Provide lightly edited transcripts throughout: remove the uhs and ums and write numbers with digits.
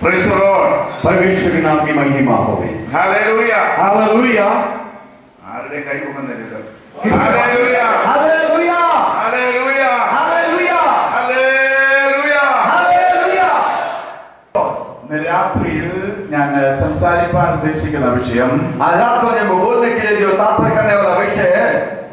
Praise the Lord. परमेश्वर के नाम की महिमा हो। Hallelujah. हालेलुया। ആരുടെ കൈ കൊണ്ടുവന്നില്ല. Hallelujah. Hallelujah. Hallelujah. Hallelujah. Hallelujah. Hallelujah. ഇന്ന് രാത്രിയിൽ ഞാൻ സംസാരിക്കാൻ ഉദ്ദേശിക്കുന്ന വിഷയം आज रात को मैं बोलने के लिए जो तात्पर्य करने वाला विषय है,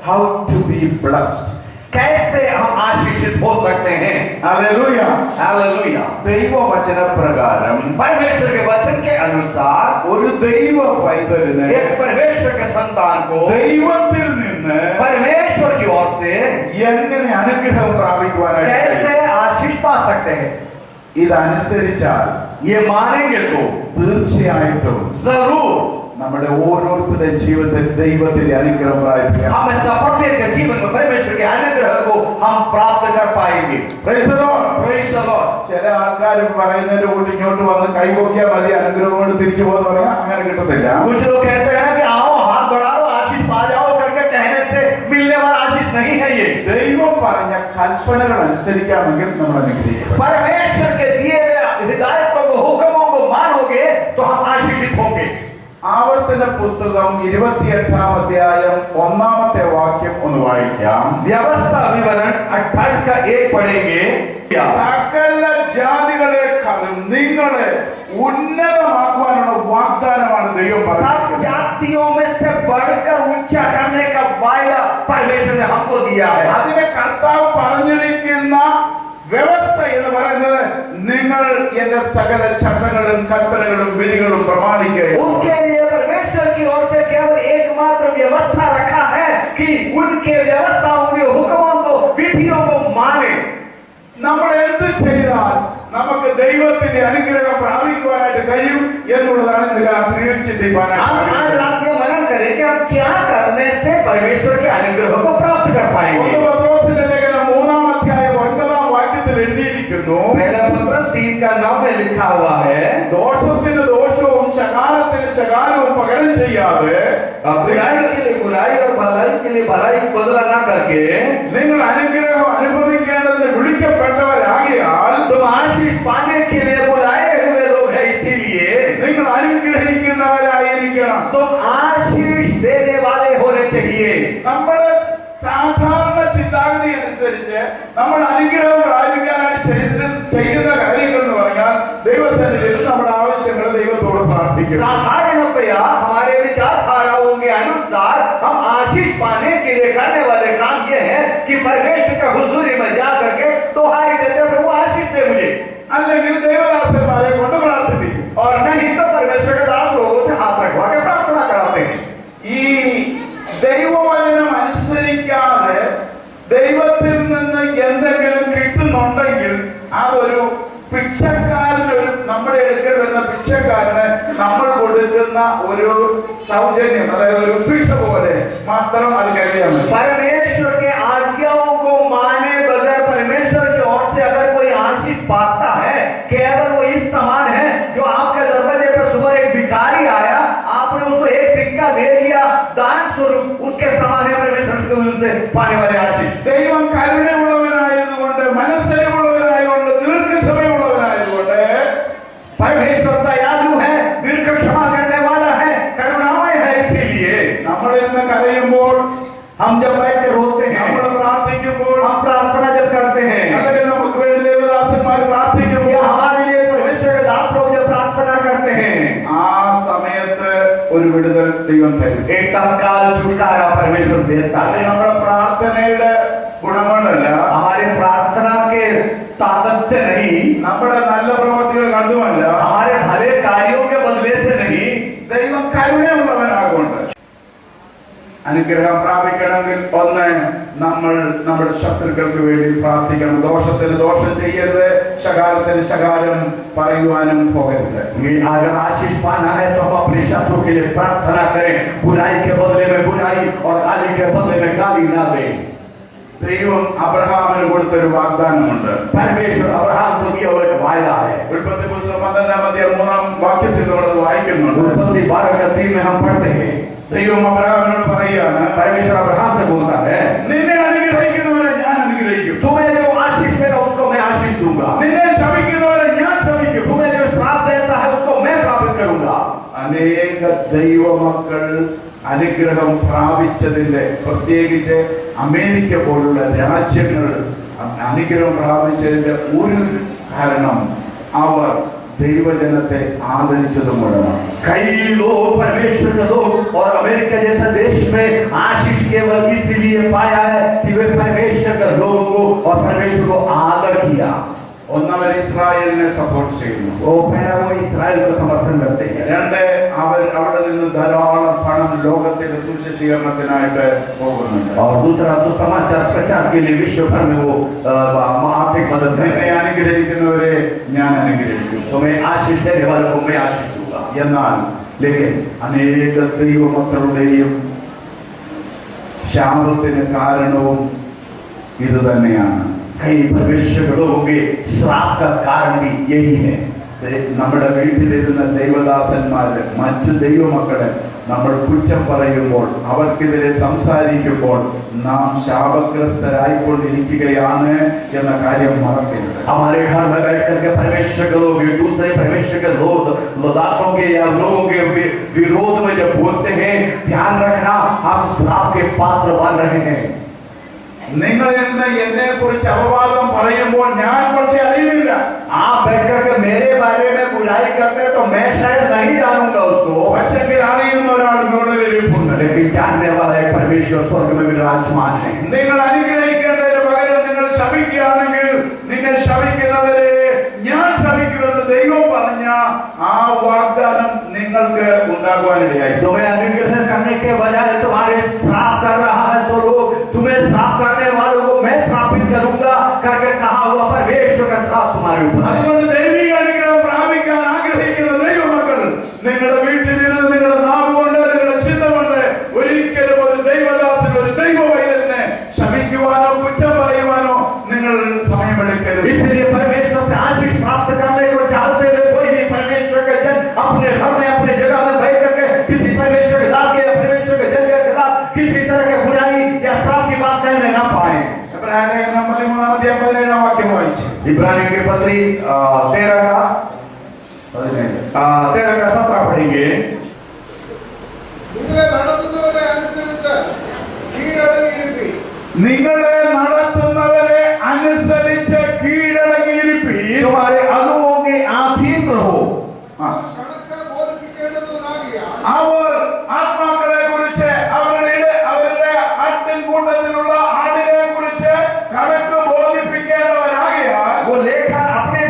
how to be blessed. कैसे हम आशीषित हो सकते हैं। Hallelujah. हालेलुया। ദൈവവചന പ്രകാരം परमेश्वर के वचन के अनुसार ഒരു ദൈവ പൈതലിനെ एक परमेश्वर के संतान को ദൈവത്തിൽ നിന്ന് परमेश्वर की ओर से എങ്ങനെ അനുഗ്രഹം പ്രാപിക്കുവാനായിട്ട് कैसे आशीष पा सकते हैं। ഇതനുസരിച്ചാൽ ये मानेंगे तो തീർച്ചയായിട്ടും जरूर നമ്മുടെ ഓരോരുത്തരുടെ ജീവിതത്തിൽ ദൈവത്തിന്റെ അനുഗ്രഹം പ്രാപിക്കാം. हम सफलता के जीवन में परमेश्वर के अनुग्रह को हम प्राप्त कर पाएंगे। Praise the Lord. Praise the Lord। ചില ആൾക്കാർ പറയുന്നതിന്റെ കൂടി ഇങ്ങോട്ട് വന്ന് കൈപൊക്കിയാൽ മതി അനുഗ്രഹം കൊണ്ട് തിരിച്ചു പോകുന്ന പറയാം, അങ്ങനെ കിട്ടത്തില്ല. कुछ लोग कहते हैं कि आओ हाथ बढ़ाओ आशीष पा जाओ करके कहने से मिलने वाला आशीष नहीं है ये। ദൈവം പറഞ്ഞ കൽപ്പനകൾ അനുസരിക്കാമെങ്കിൽ നമ്മൾ അനുഗ്രഹിക്കും. परमेश्वर के दिए हुए हिदायतों को हुक्मों को मानोगे तो हम आशीषित होंगे। ആവർത്തന പുസ്തകം 28-ാം അധ്യായം 1-ാമത്തെ വാക്യം ഒന്ന് വായിക്കാം. व्यवस्था विवरण 28 का 1 पढ़ेंगे। സകല ജാതികളെക്കാളും നിങ്ങളെ ഉന്നതമാക്കുവാനുള്ള വാഗ്ദാനമാണ് ദൈവം सब പറഞ്ഞിരിക്കുന്നത്. जातियों में से बढ़कर ऊंचा करने का वायदा परमेश्वर ने हमको दिया है। അതിനെ കർത്താവ് പറഞ്ഞിരിക്കുന്ന വ്യവസ്ഥ എന്ന് പറയുന്നത് നിങ്ങൾ എന്റെ സകല ചട്ടങ്ങളും കൽപ്പനകളും വിധികളും പ്രമാണിക്കുക. उसके लिए परमेश्वर की ओर से केवल एकमात्र व्यवस्था रखा है कि उनके व्यवस्थाओं के हुक्मों को विधियों को माने। നമ്മൾ എന്ത് ചെയ്താൽ നമുക്ക് ദൈവത്തിന്റെ അനുഗ്രഹം പ്രാപിക്കുവാനായിട്ട് കഴിയും എന്നുള്ളതാണ് ഇന്ന് രാത്രിയിൽ हम ചിന്തിക്കാനായിട്ട്. आज रात में मनन करें कि हम क्या करने से परमेश्वर के अनुग्रह को प्राप्त कर पाएंगे। 1 പത്രോസിന്റെ ലേഖനം 3-ാം അധ്യായം 9-ാം വാക്യത്തിൽ എഴുതിയിരിക്കുന്നു, पहला पत्रस 3 का 9 में लिखा हुआ है, ദോഷത്തിന് ദോഷവും ശകാരത്തിന് ശകാരവും പകരം ചെയ്യാതെ बुराई के लिए बुराई और भलाई के लिए भलाई बदला ना करके നിങ്ങൾ അനുഗ്രഹം അനുഭവിക്കേണ്ടതിന് വിളിക്കപ്പെട്ടവരാകിയാൽ तुम आशीष पाने के लिए बुलाए हुए लोग हैं, इसीलिए നിങ്ങൾ അനുഗ്രഹിക്കുന്നവരായിരിക്കണം. तुम आशीष देने वाले होने चाहिए। നമ്മുടെ സാധാരണ ചിന്താഗതി അനുസരിച്ച് നമ്മൾ അനുഗ്രഹം പ്രാപിക്കാനായിട്ട് ചെയ്യുന്ന കാര്യങ്ങൾ എന്ന് പറഞ്ഞാൽ ദൈവസന്നിധിയിൽ നമ്മുടെ ആവശ്യങ്ങൾ ദൈവത്തോട് പ്രാർത്ഥിക്കും. साधारणतया हमारे विचारधाराओं के अनुसार हम आशीष पाने के लिए करने वाले काम ये है कि परमेश्वर के हुजूरी में जा करके दुहाई देते प्रभु आशीष दे मुझे, അല്ലെങ്കിൽ ദൈവദാസന്മാരെ കൊണ്ട് പ്രാർത്ഥിപ്പിക്കും. और नहीं तो परमेश्वर के दास लोगों से हाथ रखवा के प्रार्थना कराते हैं। ഈ ദൈവവചനം അനുസരിക്കാതെ ദൈവത്തിൽ നിന്ന് എന്തെങ്കിലും കിട്ടുന്നുണ്ടെങ്കിൽ അതൊരു ഭിക്ഷക്കാരന്, ഒരു നമ്മുടെ അടുക്കൽ വരുന്ന ഭിക്ഷക്കാരന് നമ്മൾ കൊടുക്കുന്ന ഒരു സൗജന്യം, അതായത് ഒരു ഭിക്ഷ പോലെ മാത്രം അത് കരുതിയാൽ മതി. परमेश्वर के आज्ञाओं को माने बगैर परमेश्वर की ओर से अगर कोई आशीष पाता है, केवल वो इस समान है जो आपके दरवाजे पर सुबह एक भिखारी आया, आपने उसको एक सिक्का दे दिया दान स्वरूप, उसके समान है परमेश्वर के ओर से पाने वाले आशीष। ദൈവം കരുണയുള്ളവനായതുകൊണ്ട്, മനസ്സരിവുള്ളവനായതുകൊണ്ട്, ദീർഘക്ഷമയുള്ളവനായതുകൊണ്ട്, परमेश्वर दयालु है, दीर्घ क्षमा करने वाला है, करुणामय है, इसीलिए നമ്മൾ ഇന്ന് കരയുമ്പോൾ, हम जब बैठ के रोते हैं, നമ്മൾ പ്രാർത്ഥിക്കുമ്പോൾ, हम प्रार्थना जब करते हैं, അല്ലെങ്കിൽ നമുക്ക് വേണ്ടി ദേവദാസന്മാർ പ്രാർത്ഥിക്കുമ്പോൾ, या हमारे लिए परमेश्वर के दास लोग जब प्रार्थना करते हैं, ആ സമയത്ത് ഒരു വിടുതൽ ദൈവം തരും. एक तत्काल छुटकारा परमेश्वर देता അത് है। നമ്മുടെ പ്രാർത്ഥനയുടെ ഗുണം കൊണ്ടല്ല, हमारे प्रार्थना के ताकत से नहीं, നമ്മുടെ നല്ല പ്രവൃത്തികൾ കണ്ടുമല്ല, हमारे भले कार्यों के बदले से नहीं, ദൈവം കരുണയുള്ളവനാകൊണ്ട്. അനുഗ്രഹം പ്രാപിക്കണമെങ്കിൽ ഒന്ന്, നമ്മൾ നമ്മുടെ ശത്രുക്കൾക്ക് വേണ്ടി പ്രാർത്ഥിക്കണം. ദോഷത്തിന് ദോഷം ചെയ്യരുത്, ശകാരത്തിന് ശകാരം പറയുവാനും പോകരുത്. अगर आशीष पाना है तो हम अपने शत्रु के लिए प्रार्थना करें, बुराई के बदले में बुराई और गाली के बदले में गाली ना दें। ദൈവം അബ്രഹാമിന് കൊടുത്തൊരു വാഗ്ദാനമുണ്ട്. परमेश्वर अब्राहम को दिया हुआ एक वायदा है। ഉൽപ്പത്തി പുസ്തകം 12-ാം അധ്യായം 3-ാം വാക്യത്തിൽ നമ്മളത് വായിക്കുന്നുണ്ട്. उत्पत्ति 12 का 3 में हम पढ़ते हैं, ദൈവം അബ്രഹാമിനോട് പറയുകയാണ്, परमेश्वर अब्राहम से बोलता है, നിന്നെ അനുഗ്രഹിക്കുന്നവരെ ഞാൻ അനുഗ്രഹിക്കും, तुम्हें जो आशीष देगा उसको मैं आशीष दूंगा, നിന്നെ ശപിക്കുന്നവരെ ഞാൻ ശപിക്കും. तुम्हें जो श्राप देगा ദൈവമക്കൾ അനുഗ്രഹം പ്രാപിച്ചതിന്റെ, പ്രത്യേകിച്ച് അമേരിക്ക പോലുള്ള രാജ്യങ്ങൾ അനുഗ്രഹം പ്രാപിച്ചതിന്റെ ഒരു കാരണം അവർ ദൈവജനത്തെ ആദരിച്ചത് മൂലമാണ്. कई लोग परमेश्वर के लोग और अमेरिका जैसा देश में आशीष केवल इसलिए पाया है कि वे परमेश्वर के लोगों को और परमेश्वर को आदर किया. ഒന്നവർ ഇസ്രായേലിനെ സപ്പോർട്ട് ചെയ്യുന്നു. वो पहला वो इसराइल को समर्थन करते हैं. രണ്ട്, അവർ അവിടെ നിന്ന് ധാരാളം പണം ലോകത്തിന്റെ സുവിശേഷീകരണത്തിനായിട്ട് പോകുന്നുണ്ട്. और दूसरा सुसमाचार प्रचार के लिए विश्व भर में वो आर्थिक मदद എന്നെ അനുഗ്രഹിക്കുന്നവരെ ഞാൻ അനുഗ്രഹിക്കും, तुम्हें आशीष देने वालों को मैं आशीष दूंगा. എന്നാൽ लेकिन അനേക ദൈവമക്കളുടെയും ശാപത്തിന് കാരണവും ഇത് തന്നെയാണ്. कई परमेश्वर के लोगों के श्राप का कारण भी यही है. നമ്മുടെ വീട്ടിലിരുന്ന ദൈവദാസന്മാര് മറ്റു ദൈവമക്കളെ നമ്മൾ കുറ്റം പറയുമ്പോൾ, അവർക്കെതിരെ സംസാരിക്കുമ്പോൾ നാം ശാപഗ്രസ്തരായിക്കൊണ്ടിരിക്കുകയാണ് എന്ന കാര്യം മറക്കരുത്. हमारे घर में बैठ करके परमेश्वर के लोग दूसरे परमेश्वर के लोग दासों के या लोगों के विरोध में जब बोलते हैं, ध्यान रखना हम श्राप के पात्र बन रहे हैं. നിങ്ങൾ ഇന്ന് എന്നെ കുറിച്ച് അപവാദം പറയുമ്പോൾ ഞാൻ കുറച്ച് അറിയില്ല. आप बैठ करके मेरे बारे में बुराई करते हैं तो मैं शायद नहीं जानूंगा उसको, പക്ഷെങ്കിൽ അറിയുന്ന ഒരാൾ നിങ്ങളുടെ ഇരിപ്പുണ്ട്. लेकिन जानने वाला एक परमेश्वर स्वर्ग में विराजमान है. നിങ്ങൾ അനുഗ്രഹിക്കേണ്ടതിന് പകരം നിങ്ങൾ ശപിക്കുകയാണെങ്കിൽ, നിങ്ങൾ ശപിക്കുന്നവരെ ഞാൻ ശപിക്കുമെന്ന് ദൈവം പറഞ്ഞ ആ വാഗ്ദാനം നിങ്ങൾക്ക് ഉണ്ടാകുവാനിടയായി. तुम्हें अनुग्रह करने के बजाय तुम्हारे श्राप कर रहा है तो लोग तुम्हें श्राप करने वालों को मैं श्रापित करूंगा करके कहा हुआ परमेश्वर का श्राप तुम्हारे ऊपर. അതുകൊണ്ട് ദൈവിക അനുഗ്രഹം പ്രാപിക്കാൻ ആഗ്രഹിക്കുന്ന ദൈവമക്കൾ നിങ്ങളുടെ വീട്ടിലിരുന്ന് നിങ്ങളുടെ നാവുകൊണ്ട് നിങ്ങളുടെ ചിന്ത കൊണ്ട് ഒരിക്കലും ഒരു ദൈവദാസൻ, ഒരു ദൈവവൈദ്യനെ ശപിക്കുവാനോ കുറ്റം പറയുവാനോ നിങ്ങൾ സമയമെടുക്കരുത്. इसलिए परमेश्वर से आशीष प्राप्त करने को चाहते हुए कोई भी परमेश्वर के जन अपने घर में अपनी जगह में बैठ करके किसी परमेश्वर के दास के या परमेश्वर के जन के खिलाफ किसी तरह के बुराई या श्राप की बात कहने न पाए. എബ്രായലേഖനം 13-17 വാക്യം വായിച്ചു. इब्रानियों की पत्री 13 का 17 पढ़ेंगे. നിങ്ങളെ നടത്തുന്നവരെ അനുസരിച്ച് കീഴടങ്ങിയിരിപ്പീൻ. നിങ്ങളെ നടത്തുന്നവരെ അനുസരിച്ച് കീഴടങ്ങിയിരിപ്പീൻ. तुम्हारे अगुओं के अधीन रहो. കണക്ക് ബോധിപ്പിക്കേണ്ടതിനാകിയാൽ അവർ ആത്മാക്കളെ കുറിച്ച് അവരുടെ ആട്ടിൻകൂട്ടത്തിലുള്ള ആടിനെ കുറിച്ച് കണക്ക് ബോധിപ്പിക്കേണ്ടവരാകിയാൽ, वो लेखा अपने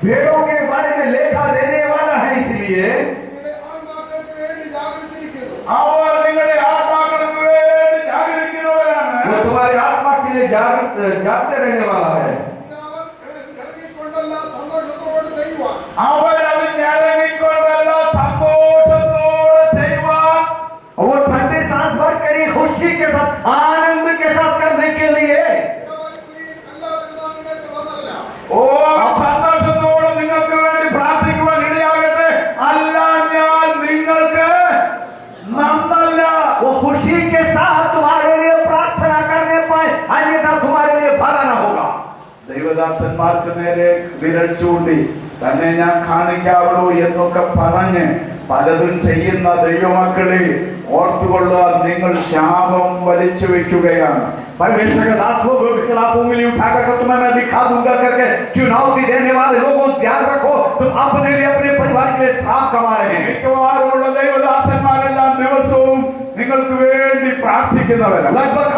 भेड़ों के बारे में लेखा देने वाला है. इसलिए നിങ്ങളുടെ ആത്മാക്കൾക്ക് വേണ്ടി ജാഗരിച്ചിരിക്കുന്നു. അവർ നിങ്ങളുടെ ആത്മാക്കൾക്ക് വേണ്ടി ജാഗരിക്കുന്നവരാണ്. वो तुम्हारे आत्मा के लिए जागते रहने वाला है. ഇത് അവർ ഇറങ്ങിക്കൊണ്ടല്ല സന്തോഷത്തോടെ ചെയ്യുവാൻ. അവരത് ഞരങ്ങിക്കൊണ്ടല്ല സന്തോഷത്തോടെ ചെയ്യുവാൻ. और वो ठंडी सांस भर कर ही खुशी के साथ आनंद के साथ करने के लिए. ഇടവരുത്തുകയും അല്ലാതിരുന്നാൽ നിങ്ങൾക്ക് വന്നല്ല. ഓ സന്തോഷത്തോടെ നിങ്ങൾക്ക് വേണ്ടി പ്രാർത്ഥിക്കുവാൻ ഇടയാകട്ടെ, അല്ല ഞാൻ നിങ്ങൾക്ക് നന്നല്ല. वो खुशी के साथ तुम्हारे लिए प्रार्थना करने पाए, अन्यथा तुम्हारे लिए भला न होगा. ദൈവദാസന്മാർക്ക് നേരെ വിരൽ ചൂണ്ടി തന്നെ ഞാൻ കാണിക്കാവുള്ളൂ എന്നൊക്കെ പറഞ്ഞ് പലതും ചെയ്യുന്ന ദൈവമക്കളെ ഓർത്തുകൊള്ളുക, നിങ്ങൾ ശാപം വലിച്ചു വെക്കുകയാണ്. परमेश्वर के दास लोगों के खिलाफ उंगली उठाकर तुम्हें मैं दिखा दूंगा करके चुनौती देने वाले लोगों ध्यान रखो, तुम अपने लिए अपने परिवार के लिए श्राप कमा रहे हैं. മിക്കവാറുമുള്ള ദൈവദാസന്മാരെല്ലാം ദിവസവും നിങ്ങൾക്ക് വേണ്ടി പ്രാർത്ഥിക്കുന്നവരാണ്. लगभग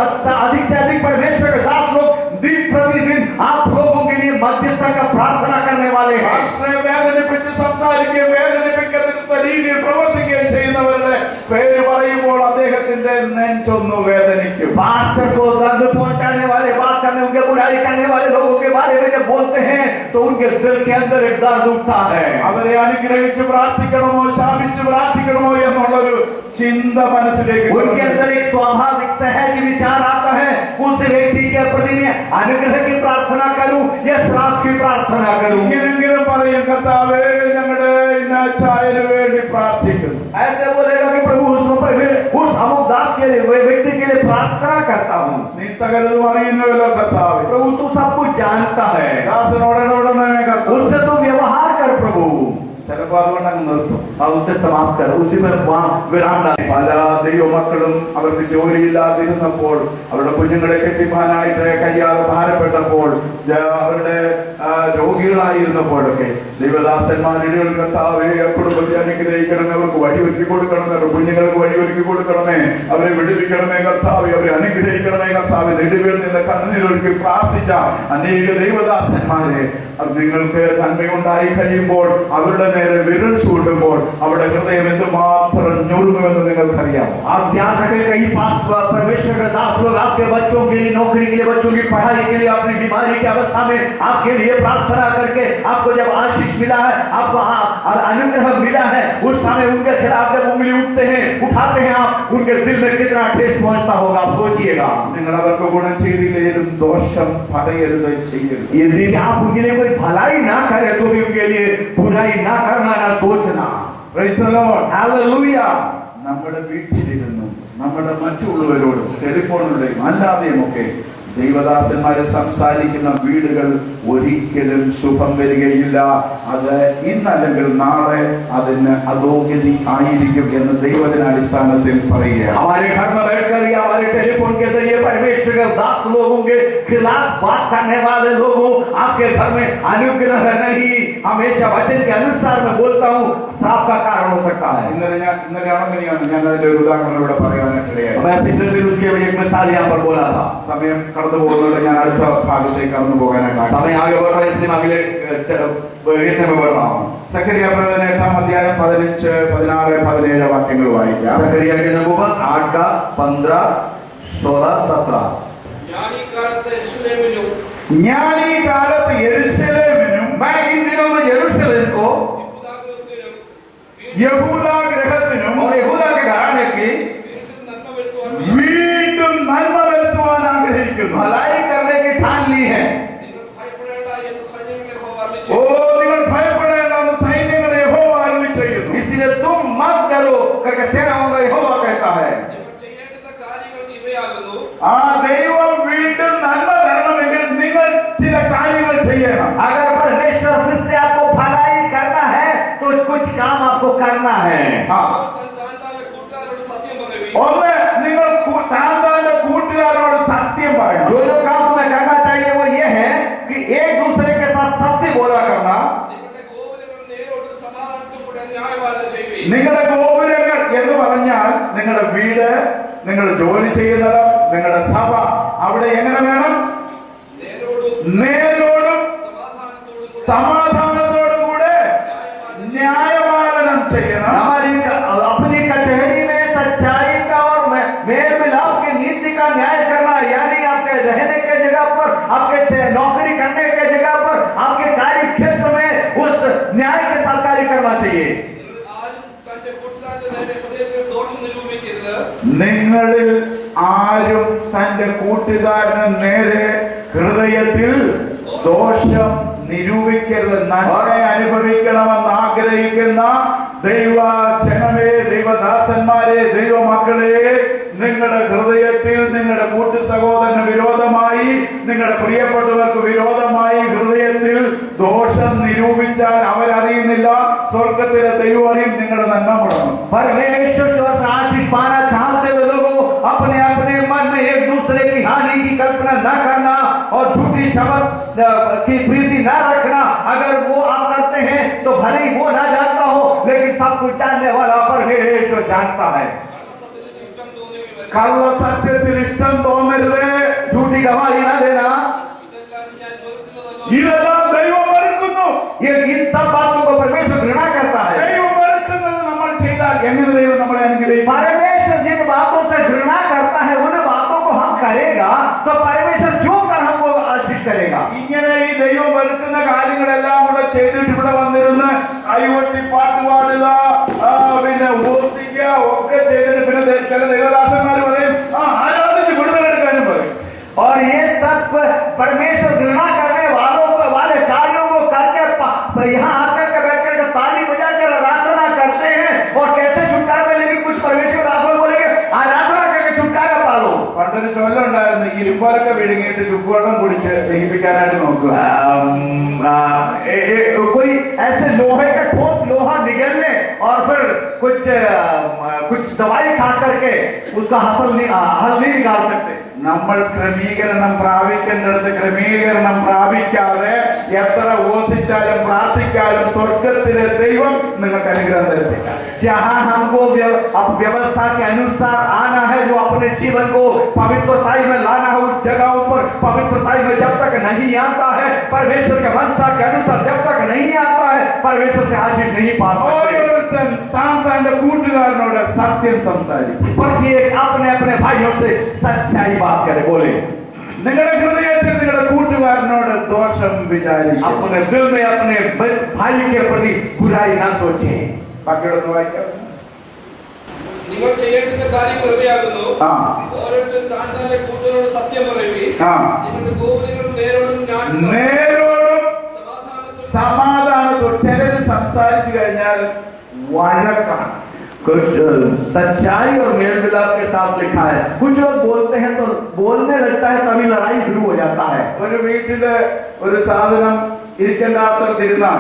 अधिक से अधिक परमेश्वर के दास लोग दिन प्रतिदिन आप लोगों के लिए मध्यस्थता का प्रार्थना करने वाले हैं. രാഷ്ട്രീയ വേദനിപ്പിച്ച് സംസാരിക്കുകയും വേദനിപ്പിക്കുന്ന രീതിയിൽ പ്രവർത്തിക്കുകയും ചെയ്യുന്നവരുടെ പേര് പറയുമ്പോൾ അദ്ദേഹത്തിന്റെ നെഞ്ചൊന്നു വേദനിക്കും. पास्टर को दर्द पहुंचाने वाले, बात करने, उनके बुराई करने वाले लोगों के बारे में जब बोलते हैं तो उनके दिल के अंदर एक दर्द उठता है. അവരെ അനുഗ്രഹിച്ച് പ്രാർത്ഥിക്കണമോ ശാപിച്ച് പ്രാർത്ഥിക്കണമോ എന്നുള്ളൊരു ചിന്ത മനസ്സിലേക്ക് उनके अंदर एक स्वाभाविक सहज विचार आता है, उस व्यक्ति के प्रति मैं अनुग्रह की प्रार्थना करूं या श्राप की प्रार्थना करूं. ഇങ്ങനെങ്കിലും പറയും, കർത്താവേ ഞങ്ങളുടെ ഇന്നാച്ചായന് വേണ്ടി പ്രാർത്ഥിക്കുന്നു. ऐसे बोलेगा कि प्रभु उस अमुक दास के लिए, व्यक्ति के लिए प्रार्थना करता हूं. നീ സകലതും അറിയുന്നവല്ലോ കർത്താവേ. प्रभु तू सब कुछ जानता है, ദാസനോട് ഇടപെടുന്നതിനെ കർത്താവേ. उससे तो व्यवहार कर प्रभु. ചിലപ്പോൾ അതുകൊണ്ട് പറഞ്ഞങ്ങ് നിർത്തും. और उससे समाप्त कर, उसी में वहां विराम डाल। പല ദൈവമക്കളും അവർക്ക് ജോലിയില്ലാതിരുന്നപ്പോൾ, അവരുടെ കുഞ്ഞുങ്ങളെ കെട്ടിപ്പാനായിട്ട് കഴിയാതെ ഭാരപ്പെട്ടപ്പോൾ, അവരുടെ രോഗികളായിരുന്നപ്പോഴൊക്കെ ദൈവദാസന്മാരുടെ കർത്താവേ കുടുംബത്തെ അനുഗ്രഹിക്കണമേ, അവർക്ക് വഴിയൊരുക്കി കൊടുക്കണമേ, അവരുടെ കുഞ്ഞുങ്ങൾക്ക് വഴിയൊരുക്കി കൊടുക്കണമേ, അവരെ വിടുവിക്കണമേ കർത്താവേ, അവരെ അനുഗ്രഹിക്കണമേ കർത്താവേ. നെടുവീൽ നിന്ന് കണ്ണുനീരൊഴുക്കി പ്രാർത്ഥിച്ച അനേക ദൈവദാസന്മാരെ നിങ്ങൾക്ക് നന്മയുണ്ടായി കഴിയുമ്പോൾ, അവരുടെ നേരെ വിരൽ ചൂണ്ടുമ്പോൾ അവരുടെ ഹൃദയം എന്തുമാത്രം ഞൊരുങ്ങുമെന്ന് നിങ്ങൾക്കറിയാം. आप ध्यान रखें, कई पास परमेश्वर के दास लोग आपके बच्चों के लिए, नौकरी के लिए, बच्चों की पढ़ाई के लिए, अपनी बीमारी की अवस्था में आपके लिए प्रार्थना करके आपको जब आशीष मिला है, आपको अनुग्रह मिला है, उस समय उनके खिलाफ जब उंगली उठते हैं, उठाते हैं आप, उनके दिल में कितना ठेस पहुंचता होगा आप सोचिएगा. നിങ്ങൾ അവർക്ക് ഗുണം ചെയ്തില്ലെങ്കിലും ദോഷം പറയരുത്, ചെയ്യരുത്. यदि आप उनके लिए कोई भलाई ना करे तो भी उनके लिए बुराई ना करना, ना सोचना. Praise the Lord. Hallelujah. നമ്മുടെ വീട്ടിലിരുന്നും നമ്മുടെ മറ്റുള്ളവരോടും ടെലിഫോണിലൂടെയും അല്ലാതെയും ഒക്കെ ദൈവദാസന്മാരെ സംസാരിക്കുന്ന വീടുകൾ ഒരിക്കലും ശുഭം വരികയില്ല. അത് ഇന്നല്ലെങ്കിൽ നാളെ അതിന് അധോഗതി ആയിരിക്കും എന്ന് ദൈവത്തിന്റെ അടിസ്ഥാനത്തിൽ പറയുക. हमारे घर में बैठकर या हमारे टेलीफोन के जरिए परमेश्वर के दास लोगों के खिलाफ बात करने वाले लोगों, आपके घर में अनुग्रह नहीं, हमेशा वचन के अनुसार मैं बोलता हूँ, श्राप का कारण हो सकता है. ഇന്നലെ ആണെങ്ങനെയാണ് ഞാൻ അതിന്റെ ഒരു ഉദാഹരണം ഇവിടെ പറയാനായിട്ടിടയായി. मैं पिछले दिन उसके एक मिसाल यहाँ पर बोला था. സമയം കടന്നു പോകുന്നതോടെ ഞാൻ അടുത്ത ഭാഗത്തേക്ക് കടന്നു പോകാനായിട്ട് समय आगे बढ़ रहा है, इसलिए अगले हिस्से में बढ़ रहा हूँ. സഖരിയ പ്രവചനം 8-ാം അധ്യായം 15, 16, 17 വാക്യങ്ങൾ വായിക്കാം. जकरिया की नबूवत 8 का 15, 16, 17. ഞാൻ ഈ കാലത്ത് യെരൂശലേമിലും ഞാൻ ഈ കാലത്ത് യെരൂശലേമിനും मैं इन दिनों में यरूशलेम को യഹൂദ ഗൃഹത്തിനും और यहूदा के घराने की വീണ്ടും നന്മ വരുത്തുവാൻ ആഗ്രഹിക്കുന്നു. भलाई करने की ठान ली है. ഓ നിങ്ങൾ ഭയപ്പെടേണ്ടെന്ന് സൈന്യങ്ങളെ യഹോവ അരുളി ചെയ്യുന്നു. इसलिए तुम मत डरो करके सेनाओं का यहोवा कहता है. ആ ദൈവം വീണ്ടും നന്മ തരണമെങ്കിൽ നിങ്ങൾ ചില കാര്യങ്ങൾ ചെയ്യണം. अगर परमेश्वर फिर से आपको भलाई करना है तो कुछ काम आपको करना है. ഒന്ന്, നിങ്ങൾ താന്താന്റെ കൂട്ടുകാരോട് സത്യം പറയണം. जो काम तुम्हें करना चाहिए वो ये है कि एक दूसरे के साथ सत्य बोला करना. നിങ്ങളുടെ ഗോപുരങ്ങൾ എന്ന് പറഞ്ഞാൽ നിങ്ങളുടെ വീട്, നിങ്ങൾ ജോലി ചെയ്യുന്നത്, നിങ്ങളുടെ സഭ, അവിടെ എങ്ങനെ വേണം? നേരോടും സമാധാനത്തോടും കൂടെ ന്യായപാലനം ചെയ്യണം. हमारी अपनी कचहरी में सच्चाई का और मेल मिलाप की नीति का न्याय करना, यानी आपके रहने के जगह पर, आपके से नौकरी करने के जगह पर, आपके कार्य क्षेत्र में उस न्याय के साथ कार्य करना चाहिए. നിങ്ങളിൽ ആരും തന്റെ കൂട്ടുകാരന് നേരെ ഹൃദയത്തിൽ ദോഷം നിരൂപിക്കരുത്. നന്മ അനുഭവിക്കണമെന്ന് ആഗ്രഹിക്കുന്ന ദൈവ ജനമേ, ദൈവദാസന്മാരെ, ദൈവമക്കളെ, നിങ്ങളുടെ ഹൃദയത്തിൽ നിങ്ങളുടെ കൂട്ടു സഹോദരന് വിരോധമായി, നിങ്ങളുടെ പ്രിയപ്പെട്ടവർക്ക് വിരോധമായി ഹൃദയത്തിൽ ദോഷം നിരൂപിച്ചാൽ അവരറിയുന്നില്ല, സ്വർഗത്തിലെ ദൈവം അറിയും. നിങ്ങളുടെ നന്മ മുടങ്ങും. परमेश्वर की ओर से आशीष पाना चाहते हुए लोगों, अपने अपने मन में एक दूसरे की हानि की कल्पना न करना और झूठी शब्द की प्रीति न रखना. अगर वो आप करते हैं तो भले ही वो ना जानता हो, लेकिन सब कुछ जानने वाला परमेश्वर जानता है. കള്ള സത്യത്തിൽ ഇഷ്ടം തോന്നരുത്, झूठी गवाही न देना. ഇതെല്ലാം ദൈവം വെറുക്കുന്നു. ये इन सब बातों को परमेश्वर घृणा करता है. ദൈവം വെറുക്കുന്നത് നമ്മൾ ചെയ്താൽ എങ്ങനെ ദൈവം നമ്മളെ അനുഗ്രഹിക്കും? परमेश्वर जिन बातों से घृणा करता है उन बातों को हम करेगा तो परमेश्वर क्यों कर हमको आशीष करेगा. ഇങ്ങനെ ഈ ദൈവം വെറുക്കുന്ന കാര്യങ്ങളെല്ലാം കൂടെ ചെയ്തിട്ട് ഇവിടെ വന്നിരുന്ന് കൈകൊട്ടി പാട്ട് പാടുക, പിന്നെ ഉപസിക്കുക ഒക്കെ ചെയ്തിട്ട് പിന്നെ ചില ദൈവദാസന്മാർ പറയും ആരാധിച്ച് വിടുതലെടുക്കാനും പറയും. और ये सब परमेश्वर घृणा करने वालों को वाले कार्यों को करके यहाँ आकर के बैठ कर ताली बजा कर आराधना करते हैं और कैसे छुटकारा मिलेगी. कुछ परमेश्वर आप लोग बोलेंगे आराधना करके छुटकारा पालो. പണ്ടൊരു ചൊല്ലുണ്ടായിരുന്നു, ഇരുമ്പാലൊക്കെ വിഴുങ്ങിയിട്ട് ചുക്കുവെള്ളം കുടിച്ച് ദഹിപ്പിക്കാനായിട്ട് നോക്കുക. कोई ऐसे लोहे का ठोस लोहा निगलने और फिर कुछ दवाई खा करके उसका हल नहीं निकाल सकते। നമ്മൾ ക്രമീകരണം പ്രാപിക്കേണ്ടത് ക്രമീകരണം പ്രാപിക്കാതെ എത്ര ഉപവസിച്ചാലും പ്രാർത്ഥിച്ചാലും സ്വർഗത്തിലെ ദൈവം നിങ്ങൾക്ക് അനുഗ്രഹം തരത്തില്ല। जहां हमको व्यवस्था के अनुसार आना है, जो अपने जीवन को पवित्रताई में लाना है, उस जगहों पर पवित्रताई में जब तक नहीं आता है, परमेश्वर के मनसा के अनुसार जब तक नहीं आता है, परमेश्वर से आशीष नहीं पा सकते। ഓരോരുത്തൻ താൻ തന്റെ കൂട്ടുകാരനോട് സത്യം സംസാരിക്കും। प्रत्येक अपने अपने भाइयों से सच्चाई बात करे, बोले। നിങ്ങളുടെ ഹൃദയത്തിൽ നിങ്ങളുടെ കൂട്ടുകാരനോട് ദോഷം വിചാരിക്കും। अपने दिल में अपने भाई के प्रति बुराई ना सोचें। ബാക്കിയോടൊന്ന് വായിക്കാം। നിങ്ങൾ ചെയ്യേണ്ടുന്ന കാര്യങ്ങൾ ഇവയാകുന്നു. ആ. ഓരോരുത്തരും താൻ തന്റെ കൂട്ടരോട് സത്യം പറയുകയും ആ. നിങ്ങളുടെ ഗോപുരങ്ങൾ നേരോടും നേരോടും സമാധാനത്തോടും ചിലര് സംസാരിച്ചു കഴിഞ്ഞാൽ വഴക്കാണ്। कुछ सच्चाई और मेल मिलाप के साथ लिखा है। कुछ लोग बोलते हैं तो बोलने लगता है तभी लड़ाई शुरू हो जाता है। ഒരു വീട്ടില് ഒരു സാധനം ഇരിക്കേണ്ടാത്തിരുന്നാൽ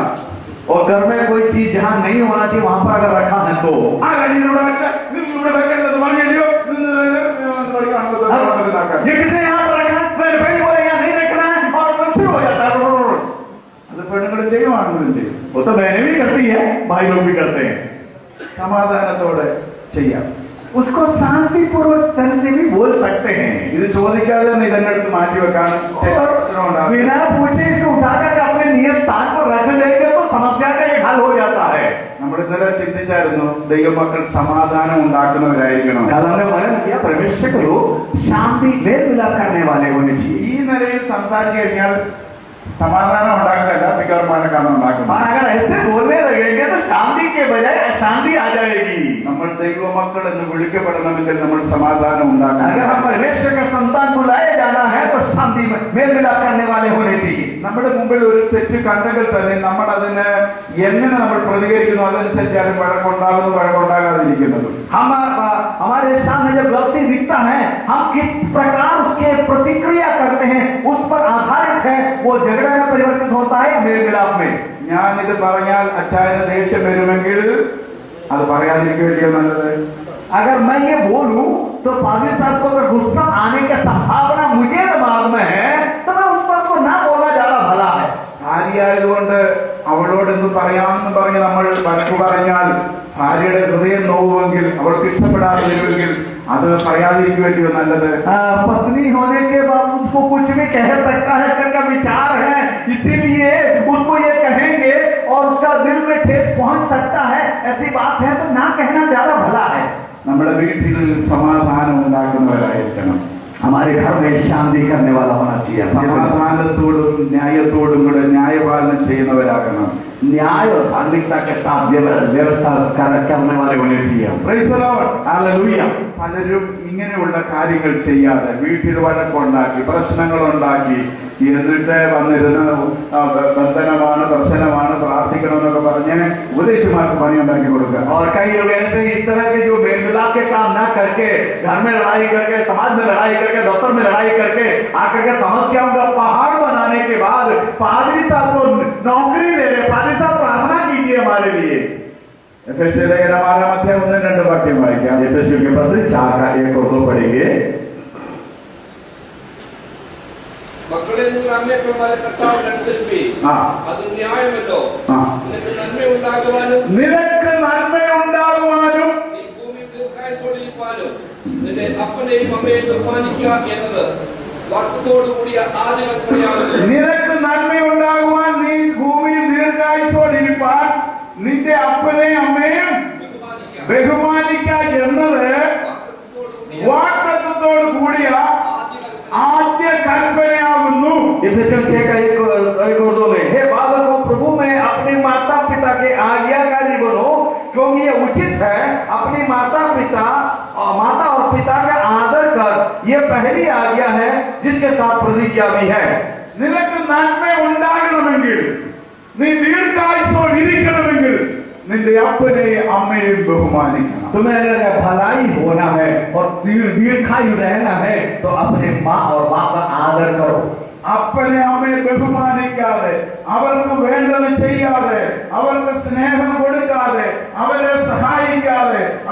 और घर में कोई चीज जहां नहीं होना चाहिए वहां पर अगर रखा है तो ये किसने यहाँ पर रखा, मेरे भाई बोले यहाँ नहीं रखना है, और शुरू हो जाता है। അത് പെണ്ണുങ്ങളും ചെയ്യും ആണുങ്ങളും ചെയ്യും। वो तो बहनें भी करती है, भाई लोग भी करते हैं। സമാധാനത്തോടെ ചെയ്യാം। उसको शांतिपूर्वक ढंग से भी बोल सकते हैं। ഇത് ചോദിക്കാതെ തന്നെ ഇതെന്നെ എടുത്ത് മാറ്റി വെക്കാൻ പ്രശ്നമുണ്ടാകും। बिना पूछे इसको उठाकर अपने नियत स्थान पर रख देंगे तो समस्या का एक हल हो जाता है। നമ്മൾ ഇന്നലെ ചിന്തിച്ചായിരുന്നു ദൈവമക്കൾ സമാധാനം ഉണ്ടാക്കുന്നവരായിരിക്കണം। कल हमने वर्णन किया परमेश्वर को लोग शांति मेल मिलाप करने वाले होने चाहिए। ഈ നിലയിൽ സംസാരിച്ചു കഴിഞ്ഞാൽ സമാധാനം ഉണ്ടാക്കുകയല്ല വികാരമാനക്കാണ് ഉണ്ടാക്കുന്നത്। और अगर ऐसे बोलने लगेंगे तो शांति के बजाय अशांति आ जाएगी। നമ്മൾ ദൈവമക്കൾ എന്ന് വിളിക്കപ്പെടണമെങ്കിൽ നമ്മൾ സമാധാനം ഉണ്ടാക്കണം। अगर हम परमेश्वर के संतान बुलाए जाना है तो शांति में मेल मिलाप करने वाले होने चाहिए। നമ്മുടെ മുമ്പിൽ ഒരു തെറ്റ് കണ്ടെങ്കിൽ തന്നെ നമ്മൾ അതിന് എങ്ങനെ നമ്മൾ പ്രതികരിക്കുന്നു അതനുസരിച്ചാണ് വഴക്കുണ്ടാകാതിരിക്കുന്നത്। हमारे सामने जब गलती दिखता है हम किस प्रकार उसके प्रतिक्रिया करते हैं उस पर आधारित है वो झगड़ा में परिवर्तित होता है मेल मिलाप में। ഞാൻ ഇത് പറഞ്ഞാൽ അച്ചായന് ദേഷ്യം വരുമെങ്കിൽ അത് പറയാതിരിക്കുകയോ നല്ലത്। अगर मैं ये बोलूं तो पादी साहब को अगर गुस्सा आने की संभावना मुझे दिमाग में है तो मैं उस बात को ना बोलना ज्यादा भला है। ഭാര്യയായതുകൊണ്ട് അവളോടൊന്നും പറയാമെന്ന് പറഞ്ഞ് നമ്മൾ വഴക്ക് പറഞ്ഞാൽ ഭാര്യയുടെ ഹൃദയം നോവുമെങ്കിൽ അവൾക്ക് ഇഷ്ടപ്പെടാതെ വരുമെങ്കിൽ അത് പറയാതിരിക്കുകയോ നല്ലത്। पत्नी होने के बाद उसको कुछ भी कह सकता है करके विचार है, इसीलिए उसको ये कहेंगे और उसका दिल में ठेस पहुंच सकता है, ऐसी बात है तो ना कहना ज्यादा भला है। നമ്മുടെ വീട്ടിൽ സമാധാനം ഉണ്ടാക്കുന്നവരായിരിക്കണം। हमारे घर में शांति करने वाला होना चाहिए। സമാധാനത്തോടും ന്യായത്തോടും കൂടെ ന്യായപാലനം ചെയ്യുന്നവരാകണം। न्याय और धार्मिकता के साथ व्यवस्था करने वाले होने चाहिए। Praise the Lord. हालेलुया। പലരും ഇങ്ങനെയുള്ള കാര്യങ്ങൾ ചെയ്യാതെ വീട്ടിൽ വഴക്കുണ്ടാക്കി പ്രശ്നങ്ങൾ ഉണ്ടാക്കി എന്നിട്ട് വന്നിരുന്ന ബന്ധനമാണ് ദർശനമാണ് പ്രാർത്ഥിക്കണം എന്നൊക്കെ പറഞ്ഞ് ഉപദേശമാർക്ക് പണി ഉണ്ടാക്കി കൊടുക്കുക। और कई लोग ऐसे इस तरह के जो मेल मिलाप के काम ना करके घर में लड़ाई करके समाज में लड़ाई करके दफ्तर में लड़ाई करके आकर के समस्याओं का पहाड़ बनाने के बाद पादरी साहब को नौकरी दे रहे, पादरी साहब प्रार्थना कीजिए हमारे लिए। എഫെസ്യർ ലേഖനം 6-ാം അധ്യായം 1-2 വാക്യം വായിക്കാം। एफेसियों के पत्र 4:1-2 पढ़ेंगे। മക്കളെ നിങ്ങൾ അമ്മയപ്പന്മാരെ കർത്താവിൽ അനുസരിപ്പീൻ. ആ. അത് ന്യായമല്ലോ. ആ. നിനക്ക് നന്മയുണ്ടാകുവാനും നിനക്ക് നന്മയുണ്ടാകുവാനും നീ ഭൂമിയിൽ ദീർഘായുസ്സോടിരിപ്പാനും നിന്റെ അപ്പനെയും അമ്മയെയും ബഹുമാനിക്കുക എന്നത് വാക്യത്തോടു കൂടിയ ആദ്യ കൽപ്പനയാകുന്നു. നിനക്ക് നന്മയുണ്ടാകുവാൻ നീ ഭൂമിയിൽ ദീർഘായുസ്സോടിരിപ്പാൻ നിന്റെ അപ്പനെയും അമ്മയും ബഹുമാനിക്കുക എന്നത് വാഗ്ദത്തത്തോടു കൂടിയ आद्य कल्पनायागुन्नु। इफिसियों 6:1-2 में हे बालकों प्रभु में अपने माता पिता के आज्ञाकारी बनो क्योंकि ये उचित है। अपनी माता और पिता का आदर कर, ये पहली आज्ञा है जिसके साथ प्रतिज्ञा भी है। നിനക്ക് നന്മ ഉണ്ടാകണമെങ്കിൽ നീ ദീർഘായുസ്സോടിരിക്കണമെങ്കിൽ നിന്റെ അപ്പനെയും അമ്മയെയും ബഹുമാനിക്കണം। तुम्हें अगर भलाई होना है और दीर्घायु रहना है तो अपने माँ और बाप का आदर करो। അപ്പനെ അമ്മയെ ബഹുമാനിക്കാതെ അവർക്ക് വേണ്ടത് ചെയ്യാതെ അവർക്ക് സ്നേഹം കൊടുക്കാതെ അവരെ